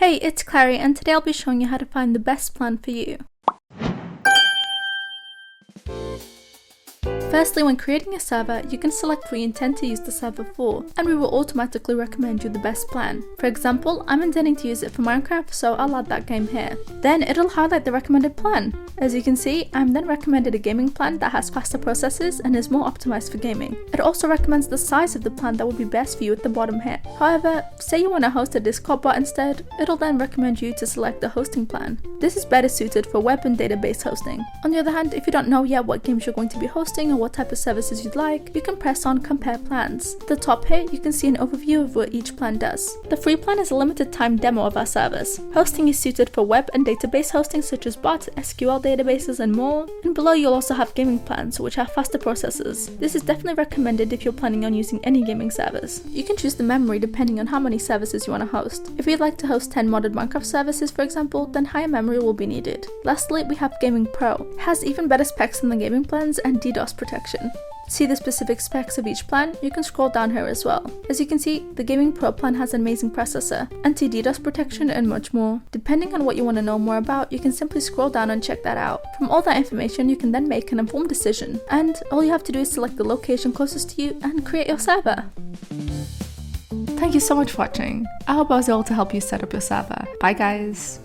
Hey, it's Clary, and today I'll be showing you how to find the best plan for you. Firstly, when creating a server, you can select what you intend to use the server for, and we will automatically recommend you the best plan. For example, I'm intending to use it for Minecraft, so I'll add that game here. Then it'll highlight the recommended plan. As you can see, I'm then recommended a gaming plan that has faster processors and is more optimized for gaming. It also recommends the size of the plan that would be best for you at the bottom here. However, say you want to host a Discord bot instead, it'll then recommend you to select the hosting plan. This is better suited for web and database hosting. On the other hand, if you don't know yet what games you're going to be hosting or what type of services you'd like, you can press on compare plans. At the top here, you can see an overview of what each plan does. The free plan is a limited time demo of our servers. Hosting is suited for web and database hosting such as bots, SQL databases and more. And below you'll also have gaming plans which have faster processors. This is definitely recommended if you're planning on using any gaming servers. You can choose the memory depending on how many services you want to host. If you'd like to host 10 modded Minecraft services for example, then higher memory will be needed. Lastly, we have Gaming Pro. It has even better specs than the gaming plans and DDoS protection. To see the specific specs of each plan, you can scroll down here as well. As you can see, the Gaming Pro plan has an amazing processor, anti-DDoS protection and much more. Depending on what you want to know more about, you can simply scroll down and check that out. From all that information, you can then make an informed decision, and all you have to do is select the location closest to you and create your server. Thank you so much for watching. I hope I was able to help you set up your server. Bye guys!